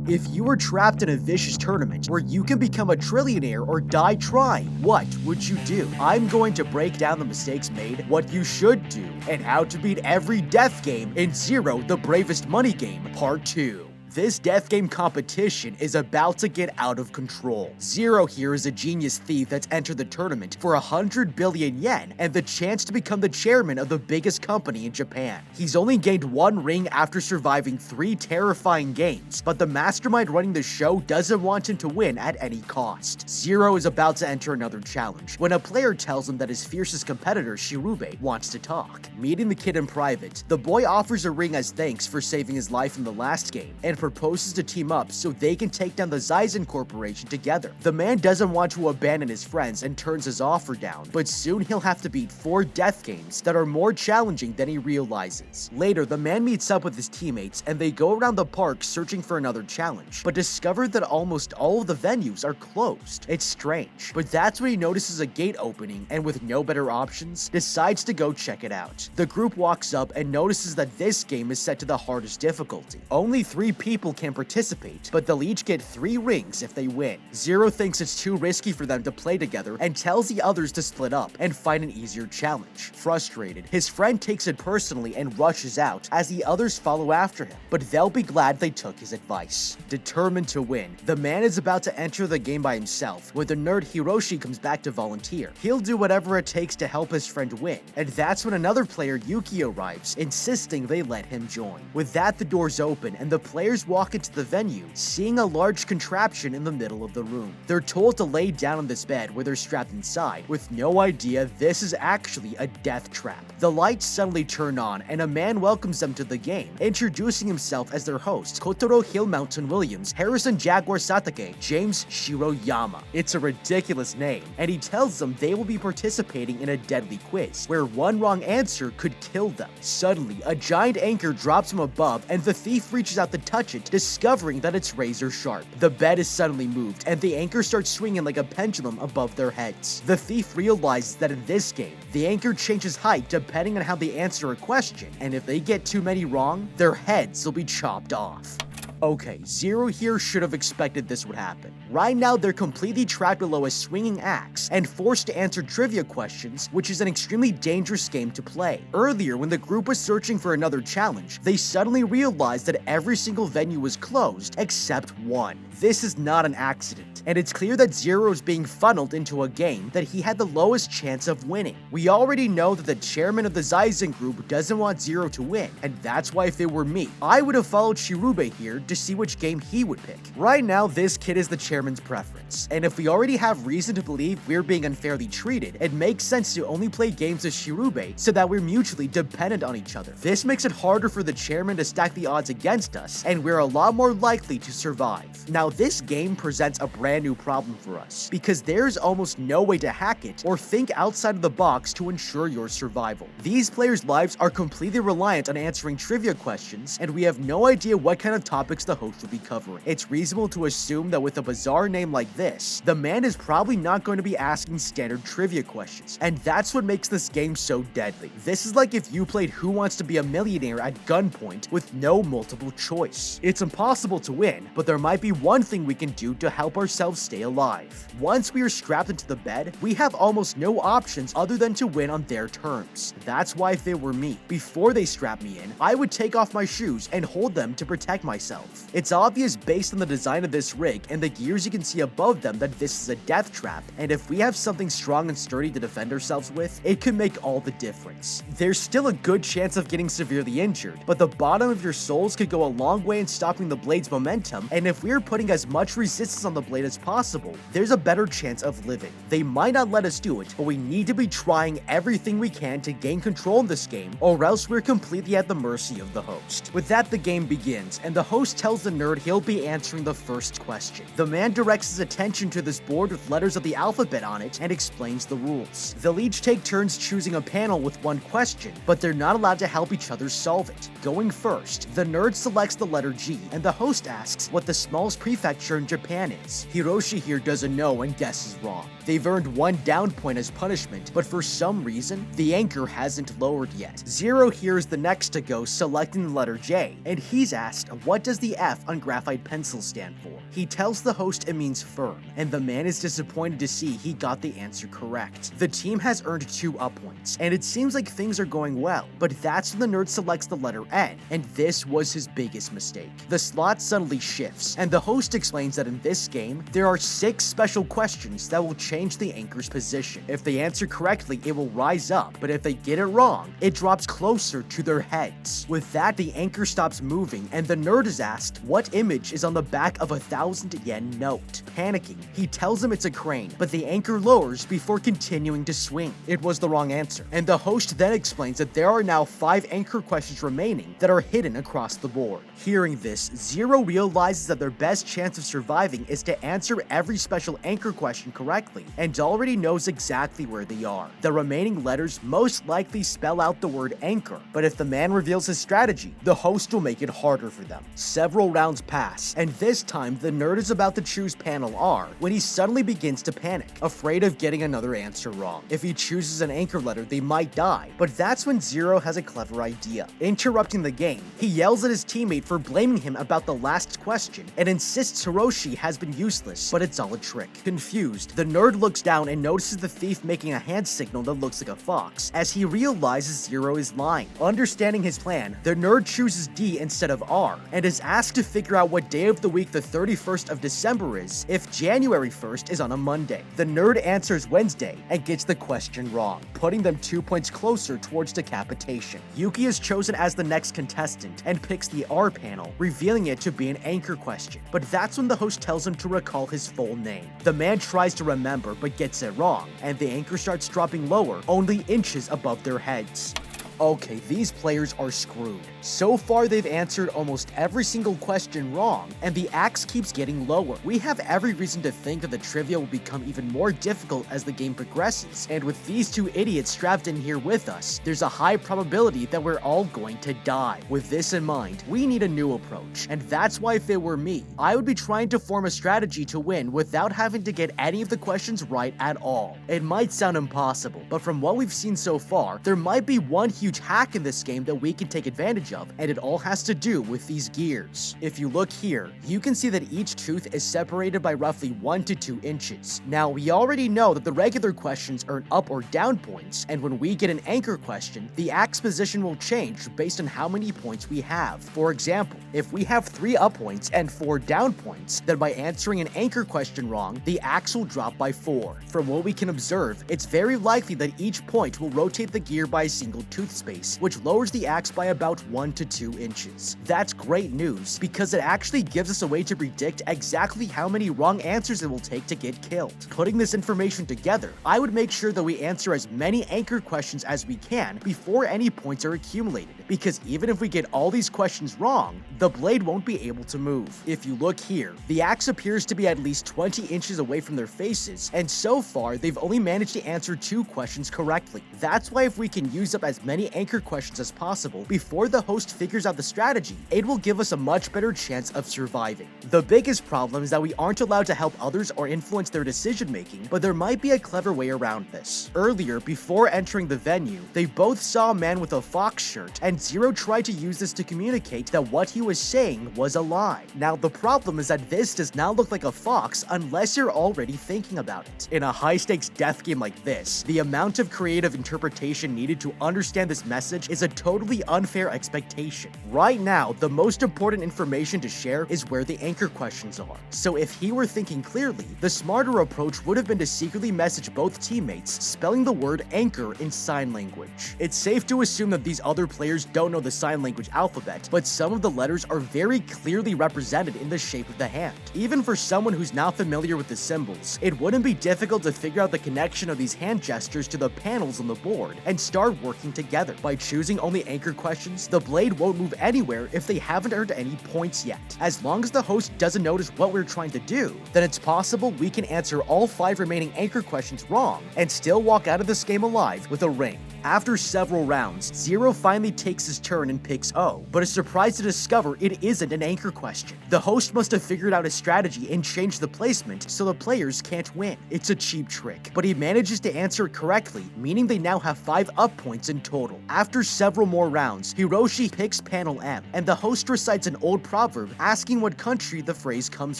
If you were trapped in a vicious tournament where you can become a trillionaire or die trying, what would you do? I'm going to break down the mistakes made, what you should do, and how to beat every death game in Zero the Bravest Money Game Part 2. This death game competition is about to get out of control. Zero here is a genius thief that's entered the tournament for 100 billion yen and the chance to become the chairman of the biggest company in Japan. He's only gained 1 ring after surviving 3 terrifying games, but the mastermind running the show doesn't want him to win at any cost. Zero is about to enter another challenge when a player tells him that his fiercest competitor, Shirube, wants to talk. Meeting the kid in private, the boy offers a ring as thanks for saving his life in the last game and proposes to team up so they can take down the Zaizen Corporation together. The man doesn't want to abandon his friends and turns his offer down, but soon he'll have to beat 4 death games that are more challenging than he realizes. Later, the man meets up with his teammates and they go around the park searching for another challenge, but discover that almost all of the venues are closed. It's strange, but that's when he notices a gate opening and with no better options, decides to go check it out. The group walks up and notices that this game is set to the hardest difficulty. Only 3 people can participate, but they'll each get 3 rings if they win. Zero thinks it's too risky for them to play together and tells the others to split up and find an easier challenge. Frustrated, his friend takes it personally and rushes out as the others follow after him, but they'll be glad they took his advice. Determined to win, the man is about to enter the game by himself when the nerd Hiroshi comes back to volunteer. He'll do whatever it takes to help his friend win, and that's when another player, Yuki, arrives, insisting they let him join. With that, the doors open and the players walk into the venue, seeing a large contraption in the middle of the room. They're told to lay down on this bed where they're strapped inside, with no idea this is actually a death trap. The lights suddenly turn on and a man welcomes them to the game, introducing himself as their host, Kotaro Hill Mountain Williams, Harrison Jaguar Satake, James Shiroyama. It's a ridiculous name, and he tells them they will be participating in a deadly quiz, where one wrong answer could kill them. Suddenly, a giant anchor drops from above and the thief reaches out to touch it, discovering that it's razor sharp. The bed is suddenly moved, and the anchor starts swinging like a pendulum above their heads. The thief realizes that in this game, the anchor changes height depending on how they answer a question, and if they get too many wrong, their heads will be chopped off. Okay, Zero here should have expected this would happen. Right now, they're completely trapped below a swinging axe and forced to answer trivia questions, which is an extremely dangerous game to play. Earlier, when the group was searching for another challenge, they suddenly realized that every single venue was closed except one. This is not an accident, and it's clear that Zero is being funneled into a game that he had the lowest chance of winning. We already know that the chairman of the Zaizen group doesn't want Zero to win, and that's why if it were me, I would have followed Shirube here to see which game he would pick. Right now, this kid is the chairman's preference, and if we already have reason to believe we're being unfairly treated, it makes sense to only play games as Shirube so that we're mutually dependent on each other. This makes it harder for the chairman to stack the odds against us, and we're a lot more likely to survive. Now, this game presents a brand new problem for us, because there's almost no way to hack it or think outside of the box to ensure your survival. These players' lives are completely reliant on answering trivia questions, and we have no idea what kind of topics the host will be covering. It's reasonable to assume that with a bizarre name like this, the man is probably not going to be asking standard trivia questions, and that's what makes this game so deadly. This is like if you played Who Wants to Be a Millionaire at gunpoint with no multiple choice. It's impossible to win, but there might be one thing we can do to help ourselves stay alive. Once we are strapped into the bed, we have almost no options other than to win on their terms. That's why if it were me, before they strap me in, I would take off my shoes and hold them to protect myself. It's obvious based on the design of this rig and the gears you can see above them that this is a death trap, and if we have something strong and sturdy to defend ourselves with, it can make all the difference. There's still a good chance of getting severely injured, but the bottom of your soles could go a long way in stopping the blade's momentum, and if we're putting as much resistance on the blade as possible, there's a better chance of living. They might not let us do it, but we need to be trying everything we can to gain control in this game, or else we're completely at the mercy of the host. With that, the game begins, and the host tells the nerd he'll be answering the first question. The man directs his attention to this board with letters of the alphabet on it and explains the rules. They'll each take turns choosing a panel with one question, but they're not allowed to help each other solve it. Going first, the nerd selects the letter G, and the host asks what the smallest prefecture in Japan is. Hiroshi here doesn't know and guesses wrong. They've earned 1 down point as punishment, but for some reason, the anchor hasn't lowered yet. Zero here is the next to go, selecting the letter J, and he's asked, what does the the F on graphite pencils stand for? He tells the host it means firm, and the man is disappointed to see he got the answer correct. The team has earned 2 up points, and it seems like things are going well, but that's when the nerd selects the letter N, and this was his biggest mistake. The slot suddenly shifts, and the host explains that in this game, there are 6 special questions that will change the anchor's position. If they answer correctly, it will rise up, but if they get it wrong, it drops closer to their heads. With that, the anchor stops moving, and the nerd is asked what image is on the back of a 1,000-yen note. Panicking, he tells him it's a crane, but the anchor lowers before continuing to swing. It was the wrong answer, and the host then explains that there are now 5 anchor questions remaining that are hidden across the board. Hearing this, Zero realizes that their best chance of surviving is to answer every special anchor question correctly, and already knows exactly where they are. The remaining letters most likely spell out the word anchor, but if the man reveals his strategy, the host will make it harder for them. Several rounds pass, and this time the nerd is about to choose panel R when he suddenly begins to panic, afraid of getting another answer wrong. If he chooses an anchor letter, they might die, but that's when Zero has a clever idea. Interrupting the game, he yells at his teammate for blaming him about the last question and insists Hiroshi has been useless, but it's all a trick. Confused, the nerd looks down and notices the thief making a hand signal that looks like a fox, as he realizes Zero is lying. Understanding his plan, the nerd chooses D instead of R, and is asked to figure out what day of the week the 31st of December is if January 1st is on a Monday. The nerd answers Wednesday and gets the question wrong, putting them 2 points closer towards decapitation. Yuki is chosen as the next contestant and picks the R panel, revealing it to be an anchor question, but that's when the host tells him to recall his full name. The man tries to remember but gets it wrong, and the anchor starts dropping lower, only inches above their heads. Okay, these players are screwed. So far, they've answered almost every single question wrong, and the axe keeps getting lower. We have every reason to think that the trivia will become even more difficult as the game progresses, and with these 2 idiots strapped in here with us, there's a high probability that we're all going to die. With this in mind, we need a new approach, and that's why if it were me, I would be trying to form a strategy to win without having to get any of the questions right at all. It might sound impossible, but from what we've seen so far, there might be one huge hack in this game that we can take advantage of, and it all has to do with these gears. If you look here, you can see that each tooth is separated by roughly 1 to 2 inches. Now, we already know that the regular questions earn up or down points, and when we get an anchor question, the axe position will change based on how many points we have. For example, if we have 3 up points and 4 down points, then by answering an anchor question wrong, the axe will drop by 4. From what we can observe, it's very likely that each point will rotate the gear by a single tooth space, which lowers the axe by about 1 to 2 inches. That's great news, because it actually gives us a way to predict exactly how many wrong answers it will take to get killed. Putting this information together, I would make sure that we answer as many anchor questions as we can before any points are accumulated, because even if we get all these questions wrong, the blade won't be able to move. If you look here, the axe appears to be at least 20 inches away from their faces, and so far, they've only managed to answer 2 questions correctly. That's why if we can use up as many anchor questions as possible before the host figures out the strategy, it will give us a much better chance of surviving. The biggest problem is that we aren't allowed to help others or influence their decision making, but there might be a clever way around this. Earlier, before entering the venue, they both saw a man with a fox shirt, and Zero tried to use this to communicate that what he was saying was a lie. Now, the problem is that this does not look like a fox unless you're already thinking about it. In a high-stakes death game like this, the amount of creative interpretation needed to understand this message is a totally unfair expectation. Right now, the most important information to share is where the anchor questions are. So if he were thinking clearly, the smarter approach would have been to secretly message both teammates, spelling the word anchor in sign language. It's safe to assume that these other players don't know the sign language alphabet, but some of the letters are very clearly represented in the shape of the hand. Even for someone who's not familiar with the symbols, it wouldn't be difficult to figure out the connection of these hand gestures to the panels on the board and start working together. By choosing only anchor questions, the blade won't move anywhere if they haven't earned any points yet. As long as the host doesn't notice what we're trying to do, then it's possible we can answer all 5 remaining anchor questions wrong and still walk out of this game alive with a ring. After several rounds, Zero finally takes his turn and picks O, but is surprised to discover it isn't an anchor question. The host must have figured out a strategy and changed the placement so the players can't win. It's a cheap trick, but he manages to answer it correctly, meaning they now have 5 up points in total. After several more rounds, Hiroshi picks panel M, and the host recites an old proverb asking what country the phrase comes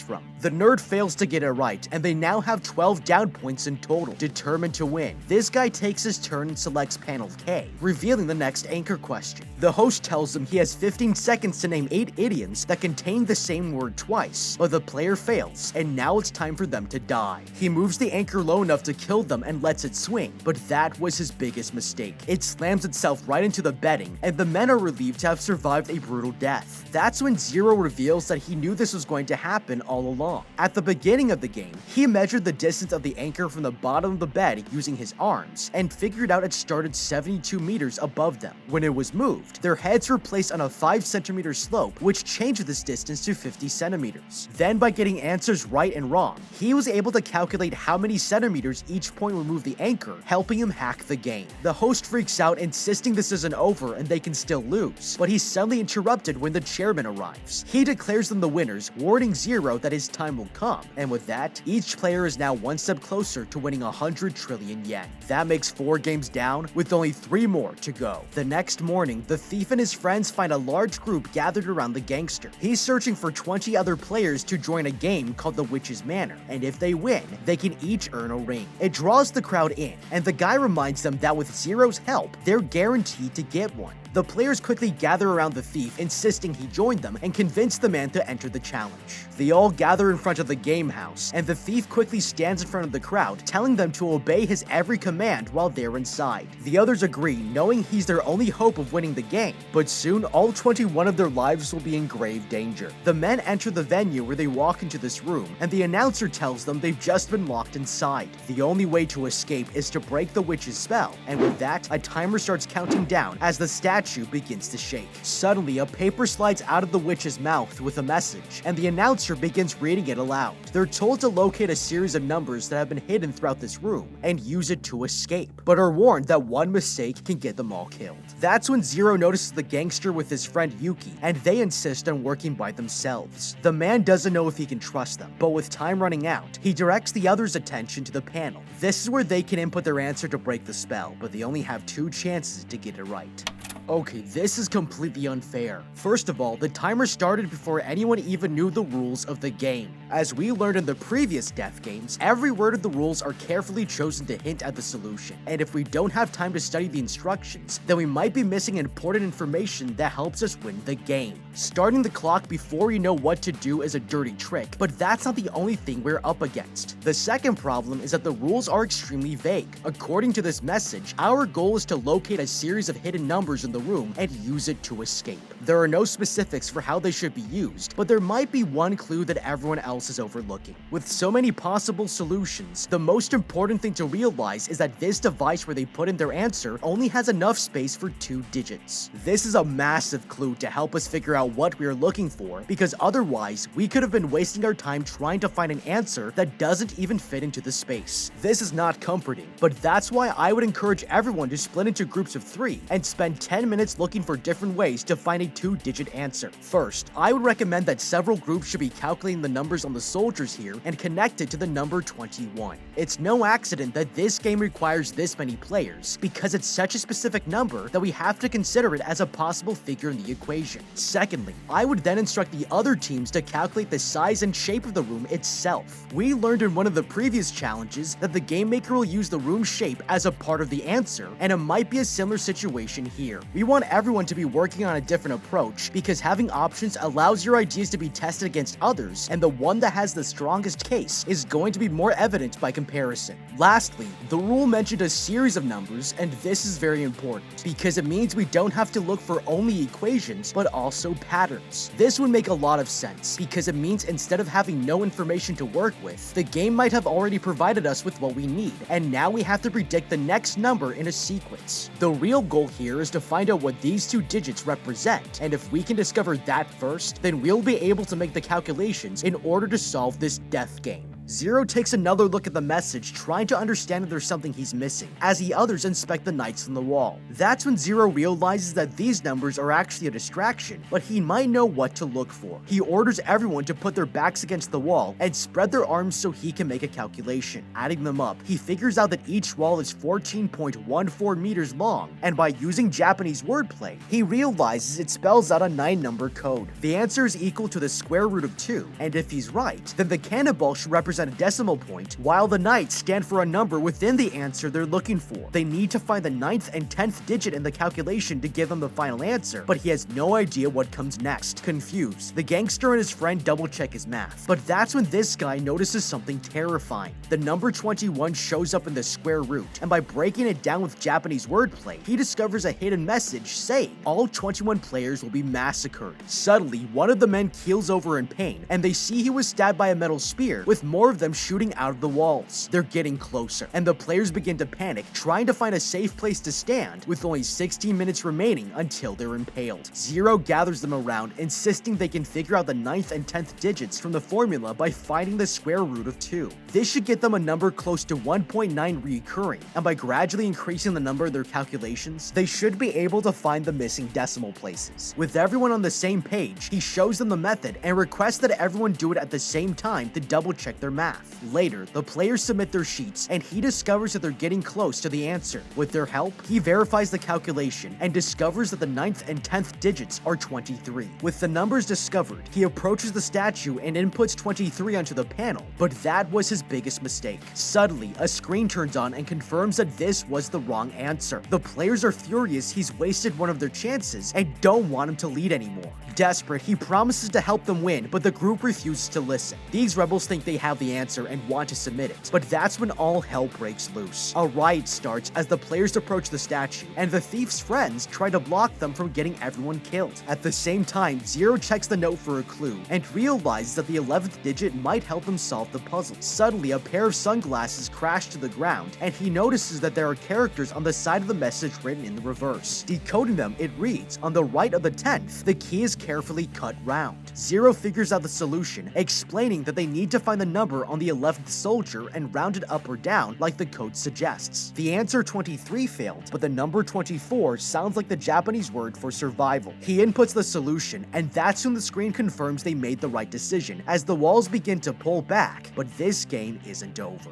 from. The nerd fails to get it right, and they now have 12 down points in total. Determined to win, this guy takes his turn and selects panel K, revealing the next anchor question. The host tells him he has 15 seconds to name 8 idioms that contain the same word twice, but the player fails, and now it's time for them to die. He moves the anchor low enough to kill them and lets it swing, but that was his biggest mistake. It slams itself right into the bedding, and the men are relieved to have survived a brutal death. That's when Zero reveals that he knew this was going to happen all along. At the beginning of the game, he measured the distance of the anchor from the bottom of the bed using his arms, and figured out it started 72 meters above them. When it was moved, their heads were placed on a 5cm slope, which changed this distance to 50 centimeters. Then by getting answers right and wrong, he was able to calculate how many centimeters each point would move the anchor, helping him hack the game. The host freaks out, insisting this isn't over and they can still lose, but he's suddenly interrupted when the chairman arrives. He declares them the winners, warning Zero that his time will come, and with that, each player is now one step closer to winning 100 trillion yen. That makes 4 games down, with only 3 more to go. The next morning, the thief and his friends find a large group gathered around the gangster. He's searching for 20 other players to join a game called the Witch's Manor, and if they win, they can each earn a ring. It draws the crowd in, and the guy reminds them that with Zero's help, they're guaranteed to get one. The players quickly gather around the thief, insisting he join them, and convince the man to enter the challenge. They all gather in front of the game house, and the thief quickly stands in front of the crowd, telling them to obey his every command while they're inside. The others agree, knowing he's their only hope of winning the game, but soon all 21 of their lives will be in grave danger. The men enter the venue where they walk into this room, and the announcer tells them they've just been locked inside. The only way to escape is to break the witch's spell, and with that, a timer starts counting down as the statue begins to shake. Suddenly, a paper slides out of the witch's mouth with a message, and the announcer begins reading it aloud. They're told to locate a series of numbers that have been hidden throughout this room and use it to escape, but are warned that one mistake can get them all killed. That's when Zero notices the gangster with his friend Yuki, and they insist on working by themselves. The man doesn't know if he can trust them, but with time running out, he directs the others' attention to the panel. This is where they can input their answer to break the spell, but they only have 2 chances to get it right. Okay, this is completely unfair. First of all, the timer started before anyone even knew the rules of the game. As we learned in the previous death games, every word of the rules are carefully chosen to hint at the solution, and if we don't have time to study the instructions, then we might be missing important information that helps us win the game. Starting the clock before you know what to do is a dirty trick, but that's not the only thing we're up against. The second problem is that the rules are extremely vague. According to this message, our goal is to locate a series of hidden numbers in the room and use it to escape. There are no specifics for how they should be used, but there might be one clue that everyone else is overlooking. With so many possible solutions, the most important thing to realize is that this device where they put in their answer only has enough space for 2 digits. This is a massive clue to help us figure out what we are looking for, because otherwise, we could have been wasting our time trying to find an answer that doesn't even fit into the space. This is not comforting, but that's why I would encourage everyone to split into groups of 3 and spend 10 minutes looking for different ways to find a 2-digit answer. First, I would recommend that several groups should be calculating the numbers on the soldiers here and connect it to the number 21. It's no accident that this game requires this many players, because it's such a specific number that we have to consider it as a possible figure in the equation. Secondly, I would then instruct the other teams to calculate the size and shape of the room itself. We learned in one of the previous challenges that the game maker will use the room shape as a part of the answer, and it might be a similar situation here. We want everyone to be working on a different approach, because having options allows your ideas to be tested against others, and the one that has the strongest case is going to be more evident by comparison. Lastly, the rule mentioned a series of numbers, and this is very important, because it means we don't have to look for only equations, but also patterns. This would make a lot of sense, because it means instead of having no information to work with, the game might have already provided us with what we need, and now we have to predict the next number in a sequence. The real goal here is to find out what these 2 digits represent, and if we can discover that first, then we'll be able to make the calculations in order to solve this death game. Zero takes another look at the message, trying to understand if there's something he's missing, as the others inspect the knights on the wall. That's when Zero realizes that these numbers are actually a distraction, but he might know what to look for. He orders everyone to put their backs against the wall and spread their arms so he can make a calculation. Adding them up, he figures out that each wall is 14.14 meters long, and by using Japanese wordplay, he realizes it spells out a 9-number code. The answer is equal to the square root of 2, and if he's right, then the cannonball should represent a decimal point, while the knights stand for a number within the answer they're looking for. They need to find the 9th and 10th digit in the calculation to give them the final answer, but he has no idea what comes next. Confused, the gangster and his friend double-check his math, but that's when this guy notices something terrifying. The number 21 shows up in the square root, and by breaking it down with Japanese wordplay, he discovers a hidden message saying all 21 players will be massacred. Suddenly, one of the men keels over in pain, and they see he was stabbed by a metal spear, with more of them shooting out of the walls. They're getting closer, and the players begin to panic, trying to find a safe place to stand, with only 16 minutes remaining until they're impaled. Zero gathers them around, insisting they can figure out the 9th and 10th digits from the formula by finding the square root of 2. This should get them a number close to 1.9 recurring, and by gradually increasing the number of their calculations, they should be able to find the missing decimal places. With everyone on the same page, he shows them the method and requests that everyone do it at the same time to double-check their math. Later, the players submit their sheets, and he discovers that they're getting close to the answer. With their help, he verifies the calculation and discovers that the 9th and 10th digits are 23. With the numbers discovered, he approaches the statue and inputs 23 onto the panel, but that was his biggest mistake. Suddenly, a screen turns on and confirms that this was the wrong answer. The players are furious he's wasted one of their chances and don't want him to lead anymore. Desperate, he promises to help them win, but the group refuses to listen. These rebels think they have the answer and want to submit it, but that's when all hell breaks loose. A riot starts as the players approach the statue, and the thief's friends try to block them from getting everyone killed. At the same time, Zero checks the note for a clue and realizes that the 11th digit might help him solve the puzzle. Suddenly, a pair of sunglasses crash to the ground, and he notices that there are characters on the side of the message written in the reverse. Decoding them, it reads, on the right of the 10th, the key is carefully cut round. Zero figures out the solution, explaining that they need to find the number on the 11th soldier and round it up or down like the code suggests. The answer 23 failed, but the number 24 sounds like the Japanese word for survival. He inputs the solution, and that's when the screen confirms they made the right decision, as the walls begin to pull back, but this game isn't over.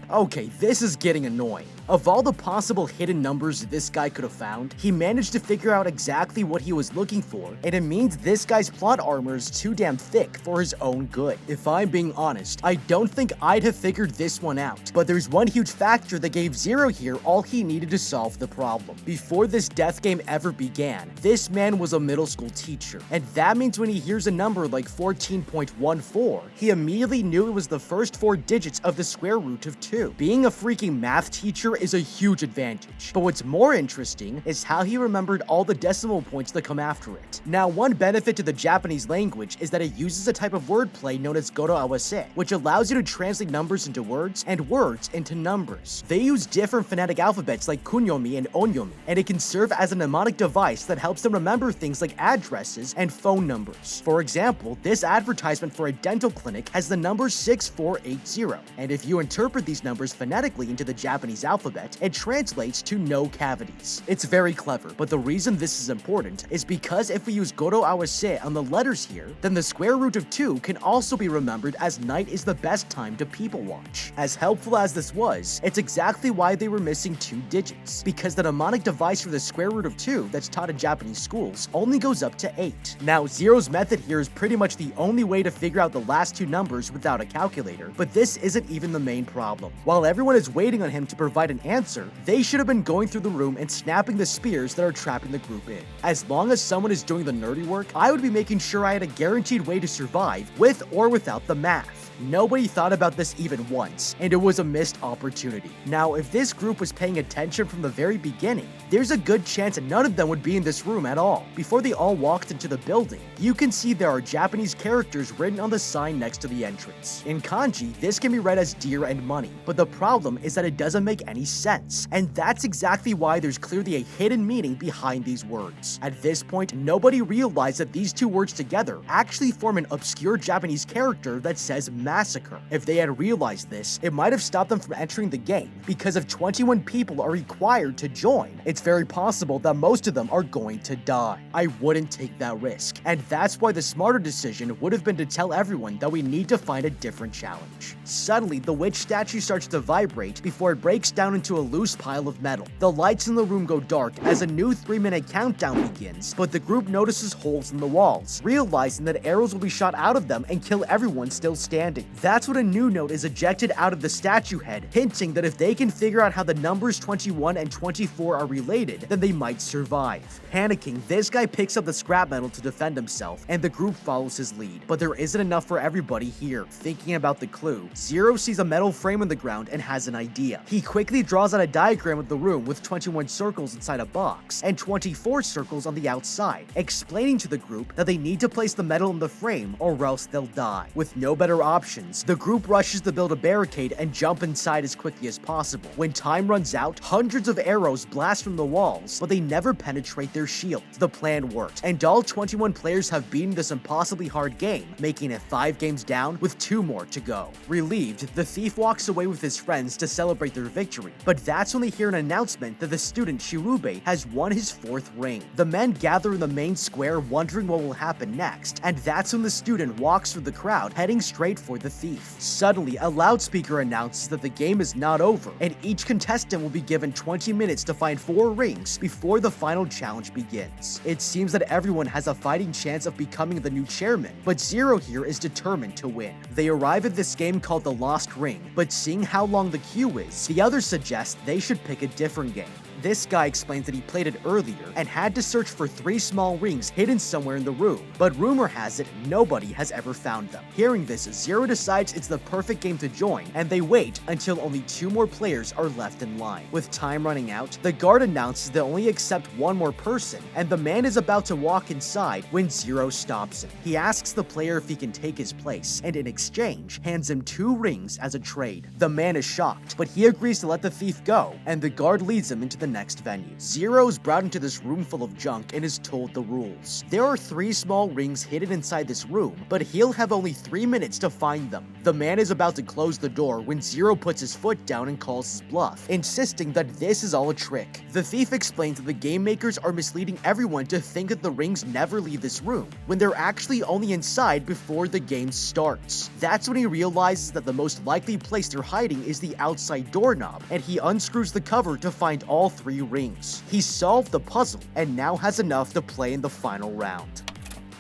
Okay, this is getting annoying. Of all the possible hidden numbers this guy could have found, he managed to figure out exactly what he was looking for, and it means this guy's plot armor is too damn thick for his own good. If I'm being honest, I don't think I'd have figured this one out, but there's one huge factor that gave Zero here all he needed to solve the problem. Before this death game ever began, this man was a middle school teacher, and that means when he hears a number like 14.14, he immediately knew it was the first 4 digits of the square root of 2. Being a freaking math teacher is a huge advantage, but what's more interesting is how he remembered all the decimal points that come after it. Now, one benefit to the Japanese language is that it uses a type of wordplay known as goto awase, which allows you to translate numbers into words and words into numbers. They use different phonetic alphabets like kunyomi and onyomi, and it can serve as a mnemonic device that helps them remember things like addresses and phone numbers. For example, this advertisement for a dental clinic has the number 6480, and if you interpret these numbers phonetically into the Japanese alphabet, it translates to no cavities. It's very clever, but the reason this is important is because if we use goto awase on the letters here, then the square root of 2 can also be remembered as night is the best time to people watch. As helpful as this was, it's exactly why they were missing 2 digits, because the mnemonic device for the square root of 2 that's taught in Japanese schools only goes up to 8. Now, Zero's method here is pretty much the only way to figure out the last 2 numbers without a calculator, but this isn't even the main problem. While everyone is waiting on him to provide an answer, they should have been going through the room and snapping the spears that are trapping the group in. As long as someone is doing the nerdy work, I would be making sure I had a guaranteed way to survive with or without the math. Nobody thought about this even once, and it was a missed opportunity. Now, if this group was paying attention from the very beginning, there's a good chance that none of them would be in this room at all. Before they all walked into the building, you can see there are Japanese characters written on the sign next to the entrance. In kanji, this can be read as deer and money, but the problem is that it doesn't make any sense, and that's exactly why there's clearly a hidden meaning behind these words. At this point, nobody realized that these 2 words together actually form an obscure Japanese character that says massacre. If they had realized this, it might have stopped them from entering the game, because if 21 people are required to join, it's very possible that most of them are going to die. I wouldn't take that risk, and that's why the smarter decision would have been to tell everyone that we need to find a different challenge. Suddenly, the witch statue starts to vibrate before it breaks down into a loose pile of metal. The lights in the room go dark as a new 3-minute countdown begins, but the group notices holes in the walls, realizing that arrows will be shot out of them and kill everyone still standing. That's when a new note is ejected out of the statue head, hinting that if they can figure out how the numbers 21 and 24 are related, then they might survive. Panicking, this guy picks up the scrap metal to defend himself, and the group follows his lead. But there isn't enough for everybody here. Thinking about the clue, Zero sees a metal frame on the ground and has an idea. He quickly draws out a diagram of the room with 21 circles inside a box and 24 circles on the outside, explaining to the group that they need to place the metal in the frame or else they'll die. With no better options, the group rushes to build a barricade and jump inside as quickly as possible. When time runs out, hundreds of arrows blast from the walls, but they never penetrate their shield. The plan worked, and all 21 players have beaten this impossibly hard game, making it 5 games down with 2 more to go. Relieved, the thief walks away with his friends to celebrate their victory, but that's when they hear an announcement that the student Shirube has won his 4th ring. The men gather in the main square wondering what will happen next, and that's when the student walks through the crowd heading straight for the thief. Suddenly, a loudspeaker announces that the game is not over, and each contestant will be given 20 minutes to find 4 rings before the final challenge begins. It seems that everyone has a fighting chance of becoming the new chairman, but Zero here is determined to win. They arrive at this game called the Lost Ring, but seeing how long the queue is, the others suggest they should pick a different game. This guy explains that he played it earlier and had to search for 3 small rings hidden somewhere in the room, but rumor has it nobody has ever found them. Hearing this, Zero decides it's the perfect game to join, and they wait until only 2 more players are left in line. With time running out, the guard announces they only accept 1 more person, and the man is about to walk inside when Zero stops him. He asks the player if he can take his place, and in exchange, hands him 2 rings as a trade. The man is shocked, but he agrees to let the thief go, and the guard leads him into the next venue. Zero is brought into this room full of junk and is told the rules. There are 3 small rings hidden inside this room, but he'll have only 3 minutes to find them. The man is about to close the door when Zero puts his foot down and calls his bluff, insisting that this is all a trick. The thief explains that the game makers are misleading everyone to think that the rings never leave this room, when they're actually only inside before the game starts. That's when he realizes that the most likely place they're hiding is the outside doorknob, and he unscrews the cover to find all 3 rings. He solved the puzzle and now has enough to play in the final round.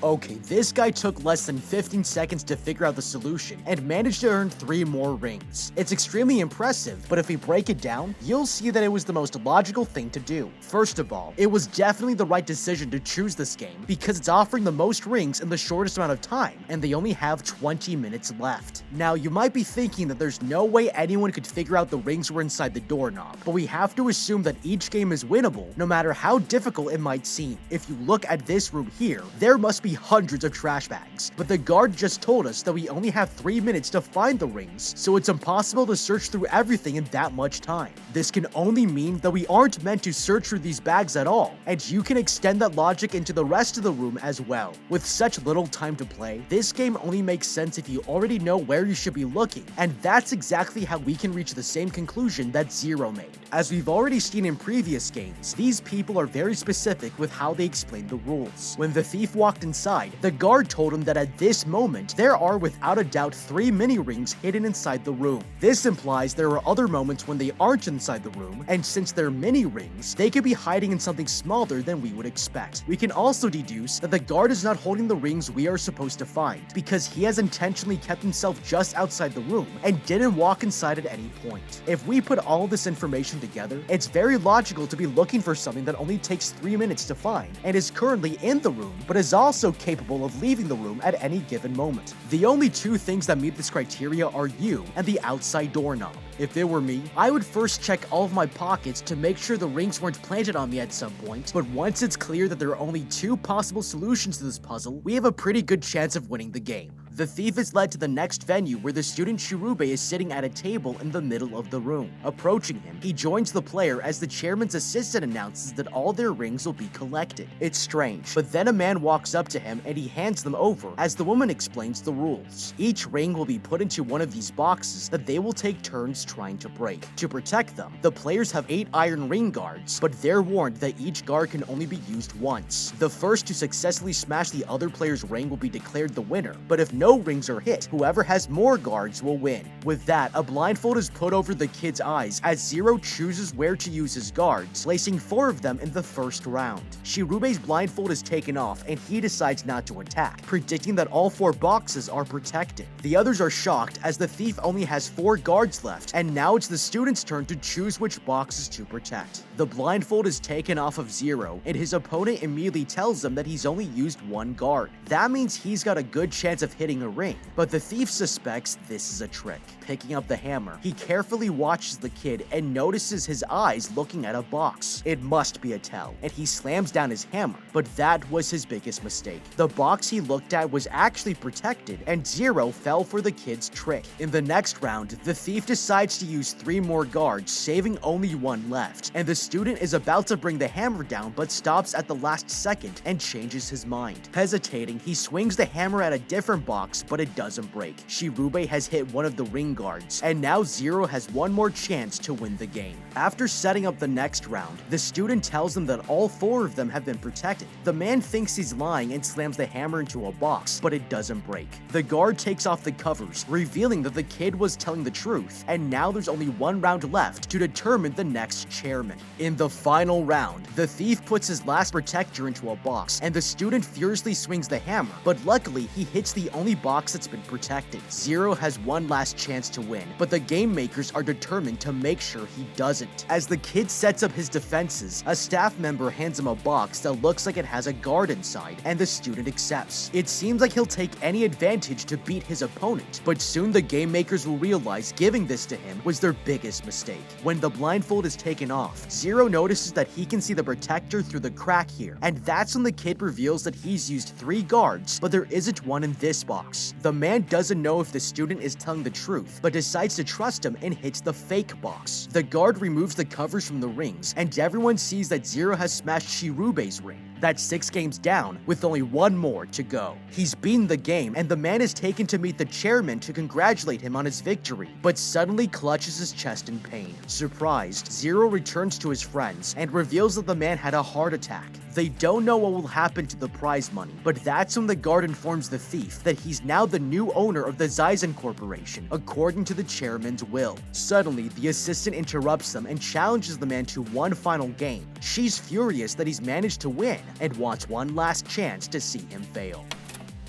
Okay, this guy took less than 15 seconds to figure out the solution and managed to earn 3 more rings. It's extremely impressive, but if we break it down, you'll see that it was the most logical thing to do. First of all, it was definitely the right decision to choose this game because it's offering the most rings in the shortest amount of time, and they only have 20 minutes left. Now, you might be thinking that there's no way anyone could figure out the rings were inside the doorknob, but we have to assume that each game is winnable, no matter how difficult it might seem. If you look at this room here, there must be hundreds of trash bags, but the guard just told us that we only have 3 minutes to find the rings, so it's impossible to search through everything in that much time. This can only mean that we aren't meant to search through these bags at all, and you can extend that logic into the rest of the room as well. With such little time to play, this game only makes sense if you already know where you should be looking, and that's exactly how we can reach the same conclusion that Zero made. As we've already seen in previous games, these people are very specific with how they explain the rules. When the thief walked inside, the guard told him that at this moment, there are without a doubt 3 mini rings hidden inside the room. This implies there are other moments when they aren't inside the room, and since they're mini rings, they could be hiding in something smaller than we would expect. We can also deduce that the guard is not holding the rings we are supposed to find, because he has intentionally kept himself just outside the room and didn't walk inside at any point. If we put all this information together, it's very logical to be looking for something that only takes 3 minutes to find, and is currently in the room, but is also capable of leaving the room at any given moment. The only 2 things that meet this criteria are you and the outside doorknob. If it were me, I would first check all of my pockets to make sure the rings weren't planted on me at some point, but once it's clear that there are only 2 possible solutions to this puzzle, we have a pretty good chance of winning the game. The thief is led to the next venue where the student Shirube is sitting at a table in the middle of the room. Approaching him, he joins the player as the chairman's assistant announces that all their rings will be collected. It's strange, but then a man walks up to him and he hands them over as the woman explains the rules. Each ring will be put into one of these boxes that they will take turns trying to break. To protect them, the players have 8 iron ring guards, but they're warned that each guard can only be used once. The first to successfully smash the other player's ring will be declared the winner, but if no rings are hit, whoever has more guards will win. With that, a blindfold is put over the kid's eyes as Zero chooses where to use his guards, placing 4 of them in the first round. Shirube's blindfold is taken off and he decides not to attack, predicting that all 4 boxes are protected. The others are shocked as the thief only has 4 guards left, and now it's the student's turn to choose which boxes to protect. The blindfold is taken off of Zero, and his opponent immediately tells him that he's only used 1 guard. That means he's got a good chance of hitting a ring, but the thief suspects this is a trick. Picking up the hammer, he carefully watches the kid and notices his eyes looking at a box. It must be a tell, and he slams down his hammer, but that was his biggest mistake. The box he looked at was actually protected, and Zero fell for the kid's trick. In the next round, the thief decides to use 3 more guards, saving only 1 left, and the student is about to bring the hammer down but stops at the last second and changes his mind. Hesitating, he swings the hammer at a different box, but it doesn't break. Shirube has hit one of the ring guards, and now Zero has 1 more chance to win the game. After setting up the next round, the student tells them that all 4 of them have been protected. The man thinks he's lying and slams the hammer into a box, but it doesn't break. The guard takes off the covers, revealing that the kid was telling the truth, and now there's only 1 round left to determine the next chairman. In the final round, the thief puts his last protector into a box, and the student furiously swings the hammer, but luckily he hits the only box that's been protected. Zero has 1 last chance to win, but the game makers are determined to make sure he doesn't. As the kid sets up his defenses, a staff member hands him a box that looks like it has a guard inside, and the student accepts. It seems like he'll take any advantage to beat his opponent, but soon the game makers will realize giving this to him was their biggest mistake. When the blindfold is taken off, Zero notices that he can see the protector through the crack here, and that's when the kid reveals that he's used 3 guards, but there isn't one in this box. The man doesn't know if the student is telling the truth, but decides to trust him and hits the fake box. The guard removes the covers from the rings, and everyone sees that Zero has smashed Shirube's ring. That's 6 games down, with only 1 more to go. He's beaten the game, and the man is taken to meet the chairman to congratulate him on his victory, but suddenly clutches his chest in pain. Surprised, Zero returns to his friends and reveals that the man had a heart attack. They don't know what will happen to the prize money, but that's when the guard informs the thief that he's now the new owner of the Zaizen Corporation, according to the chairman's will. Suddenly, the assistant interrupts them and challenges the man to 1 final game. She's furious that he's managed to win and wants 1 last chance to see him fail.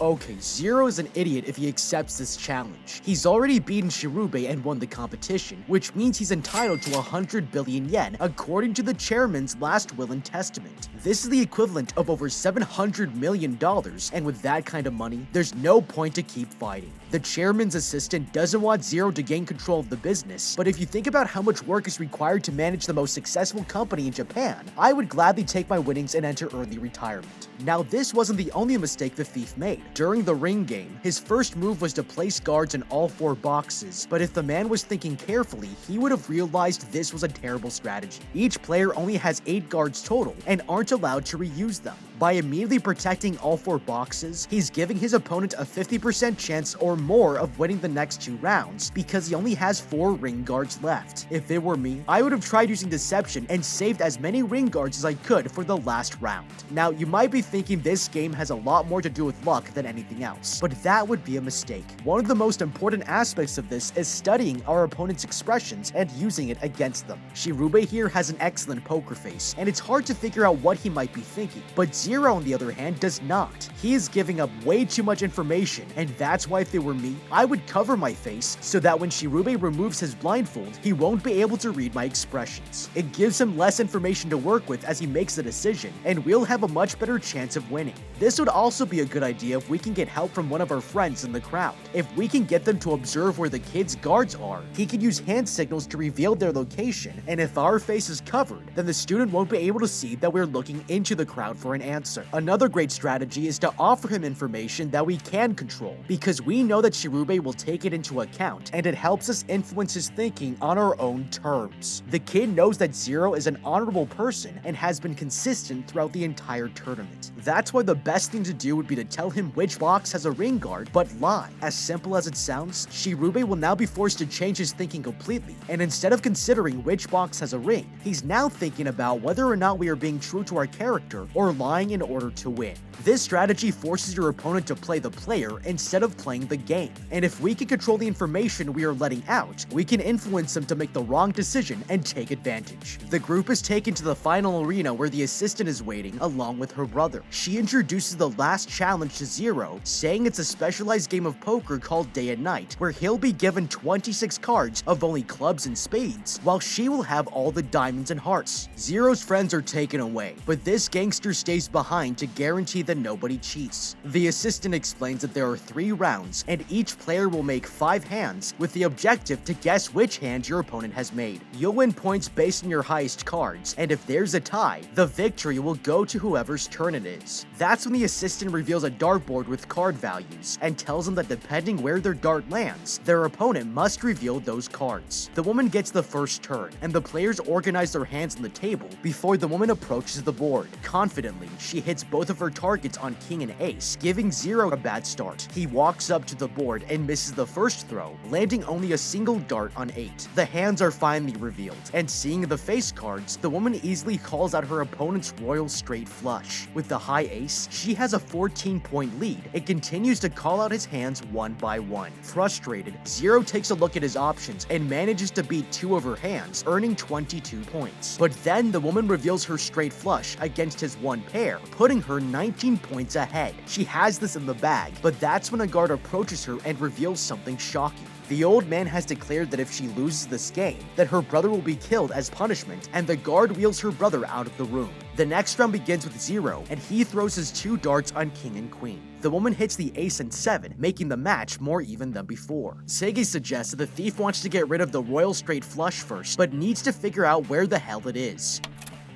Okay, Zero is an idiot if he accepts this challenge. He's already beaten Shirube and won the competition, which means he's entitled to 100 billion yen, according to the chairman's last will and testament. This is the equivalent of over $700 million, and with that kind of money, there's no point to keep fighting. The chairman's assistant doesn't want Zero to gain control of the business, but if you think about how much work is required to manage the most successful company in Japan, I would gladly take my winnings and enter early retirement. Now, this wasn't the only mistake the thief made. During the ring game, his first move was to place guards in all 4 boxes, but if the man was thinking carefully, he would have realized this was a terrible strategy. Each player only has 8 guards total and aren't allowed to reuse them. By immediately protecting all 4 boxes, he's giving his opponent a 50% chance or more of winning the next 2 rounds because he only has 4 ring guards left. If it were me, I would have tried using deception and saved as many ring guards as I could for the last round. Now, you might be thinking this game has a lot more to do with luck than anything else, but that would be a mistake. One of the most important aspects of this is studying our opponent's expressions and using it against them. Shirube here has an excellent poker face, and it's hard to figure out what he might be thinking, but Zero, on the other hand, does not. He is giving up way too much information, and that's why if it were me, I would cover my face so that when Shirube removes his blindfold, he won't be able to read my expressions. It gives him less information to work with as he makes the decision, and we'll have a much better chance of winning. This would also be a good idea if we can get help from one of our friends in the crowd. If we can get them to observe where the kid's guards are, he can use hand signals to reveal their location, and if our face is covered, then the student won't be able to see that we're looking into the crowd for an answer. answer. Another great strategy is to offer him information that we can control, because we know that Shirube will take it into account, and it helps us influence his thinking on our own terms. The kid knows that Zero is an honorable person and has been consistent throughout the entire tournament. That's why the best thing to do would be to tell him which box has a ring guard, but lie. As simple as it sounds, Shirube will now be forced to change his thinking completely, and instead of considering which box has a ring, he's now thinking about whether or not we are being true to our character or lying in order to win. This strategy forces your opponent to play the player instead of playing the game, and if we can control the information we are letting out, we can influence them to make the wrong decision and take advantage. The group is taken to the final arena where the assistant is waiting along with her brother. She introduces the last challenge to Zero, saying it's a specialized game of poker called Day and Night, where he'll be given 26 cards of only clubs and spades, while she will have all the diamonds and hearts. Zero's friends are taken away, but this gangster stays behind to guarantee that nobody cheats. The assistant explains that there are 3 rounds, and each player will make 5 hands with the objective to guess which hand your opponent has made. You'll win points based on your highest cards, and if there's a tie, the victory will go to whoever's turn it is. That's when the assistant reveals a dartboard with card values and tells them that depending where their dart lands, their opponent must reveal those cards. The woman gets the first turn, and the players organize their hands on the table before the woman approaches the board. Confidently, she hits both of her targets on king and ace, giving Zero a bad start. He walks up to the board and misses the first throw, landing only a single dart on 8. The hands are finally revealed, and seeing the face cards, the woman easily calls out her opponent's royal straight flush. With the high ace, she has a 14-point lead and continues to call out his hands one by one. Frustrated, Zero takes a look at his options and manages to beat 2 of her hands, earning 22 points. But then the woman reveals her straight flush against his one pair, putting her 19 points ahead. She has this in the bag, but that's when a guard approaches her and reveals something shocking. The old man has declared that if she loses this game, that her brother will be killed as punishment, and the guard wheels her brother out of the room. The next round begins with Zero, and he throws his 2 darts on king and queen. The woman hits the ace and 7, making the match more even than before. Sege suggests that the thief wants to get rid of the royal straight flush first, but needs to figure out where the hell it is.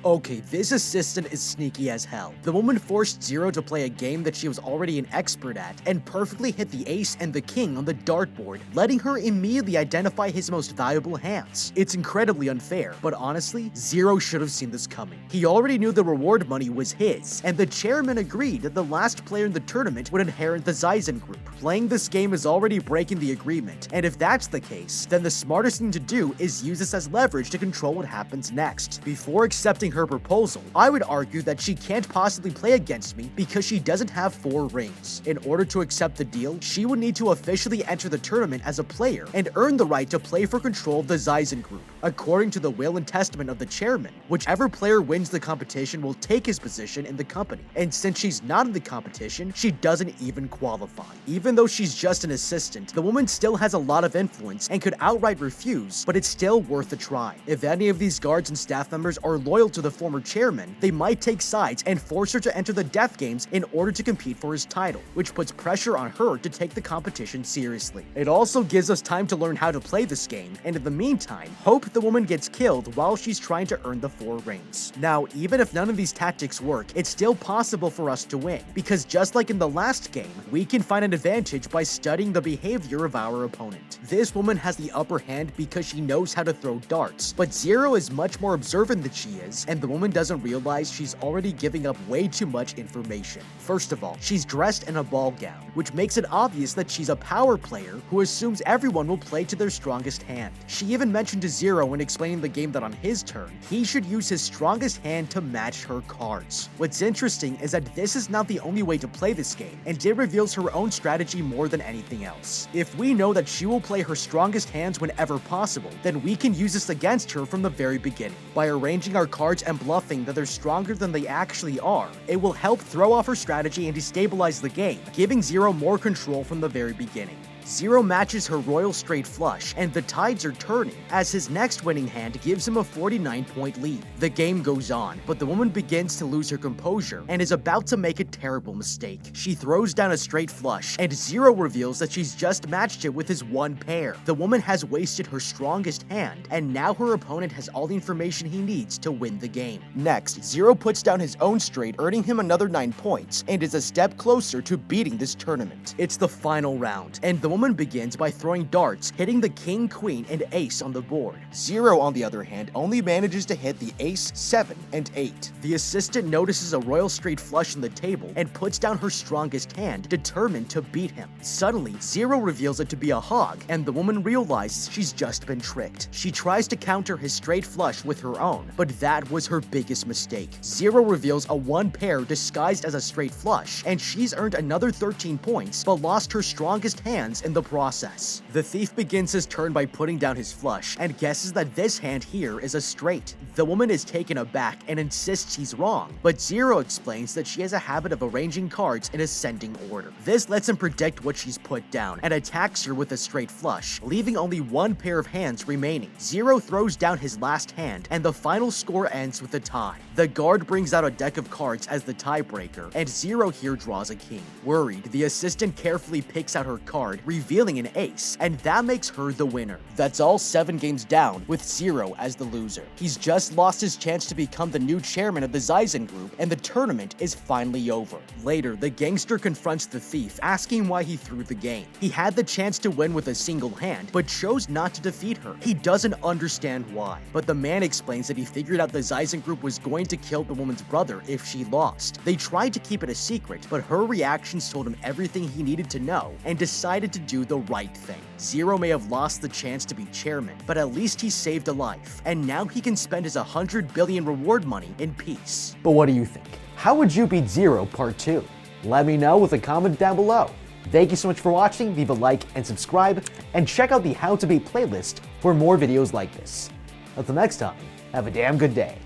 Okay, this assistant is sneaky as hell. The woman forced Zero to play a game that she was already an expert at, and perfectly hit the ace and the king on the dartboard, letting her immediately identify his most valuable hands. It's incredibly unfair, but honestly, Zero should have seen this coming. He already knew the reward money was his, and the chairman agreed that the last player in the tournament would inherit the Zizen group. Playing this game is already breaking the agreement, and if that's the case, then the smartest thing to do is use this as leverage to control what happens next. Before accepting her proposal, I would argue that she can't possibly play against me because she doesn't have 4 rings. In order to accept the deal, she would need to officially enter the tournament as a player and earn the right to play for control of the Zizen group. According to the will and testament of the chairman, whichever player wins the competition will take his position in the company, and since she's not in the competition, she doesn't even qualify. Even though she's just an assistant, the woman still has a lot of influence and could outright refuse, but it's still worth a try. If any of these guards and staff members are loyal to the former chairman, they might take sides and force her to enter the death games in order to compete for his title, which puts pressure on her to take the competition seriously. It also gives us time to learn how to play this game, and in the meantime, hope the woman gets killed while she's trying to earn the 4 rings. Now, even if none of these tactics work, it's still possible for us to win, because just like in the last game, we can find an advantage by studying the behavior of our opponent. This woman has the upper hand because she knows how to throw darts, but Zero is much more observant than she is, and the woman doesn't realize she's already giving up way too much information. First of all, she's dressed in a ball gown, which makes it obvious that she's a power player who assumes everyone will play to their strongest hand. She even mentioned to Zero when explaining the game that on his turn, he should use his strongest hand to match her cards. What's interesting is that this is not the only way to play this game, and it reveals her own strategy more than anything else. If we know that she will play her strongest hands whenever possible, then we can use this against her from the very beginning. By arranging our cards and bluffing that they're stronger than they actually are, it will help throw off her strategy and destabilize the game, giving Zero more control from the very beginning. Zero matches her royal straight flush, and the tides are turning, as his next winning hand gives him a 49-point lead. The game goes on, but the woman begins to lose her composure and is about to make a terrible mistake. She throws down a straight flush, and Zero reveals that she's just matched it with his one pair. The woman has wasted her strongest hand, and now her opponent has all the information he needs to win the game. Next, Zero puts down his own straight, earning him another 9 points, and is a step closer to beating this tournament. It's the final round, and the woman begins by throwing darts, hitting the king, queen, and ace on the board. Zero, on the other hand, only manages to hit the ace, 7, and 8. The assistant notices a royal straight flush on the table and puts down her strongest hand, determined to beat him. Suddenly, Zero reveals it to be a hog, and the woman realizes she's just been tricked. She tries to counter his straight flush with her own, but that was her biggest mistake. Zero reveals a one pair disguised as a straight flush, and she's earned another 13 points, but lost her strongest hands in the process. The thief begins his turn by putting down his flush, and guesses that this hand here is a straight. The woman is taken aback and insists he's wrong, but Zero explains that she has a habit of arranging cards in ascending order. This lets him predict what she's put down, and attacks her with a straight flush, leaving only one pair of hands remaining. Zero throws down his last hand, and the final score ends with a tie. The guard brings out a deck of cards as the tiebreaker, and Zero here draws a king. Worried, the assistant carefully picks out her card, revealing an ace, and that makes her the winner. That's all 7 games down, with Zero as the loser. He's just lost his chance to become the new chairman of the Zeizen group, and the tournament is finally over. Later, the gangster confronts the thief, asking why he threw the game. He had the chance to win with a single hand, but chose not to defeat her. He doesn't understand why, but the man explains that he figured out the Zeizen group was going to kill the woman's brother if she lost. They tried to keep it a secret, but her reactions told him everything he needed to know, and decided to do the right thing. Zero may have lost the chance to be chairman, but at least he saved a life, and now he can spend his 100 billion reward money in peace. But what do you think? How would you beat Zero Part 2? Let me know with a comment down below. Thank you so much for watching, leave a like and subscribe, and check out the How to Beat playlist for more videos like this. Until next time, have a damn good day.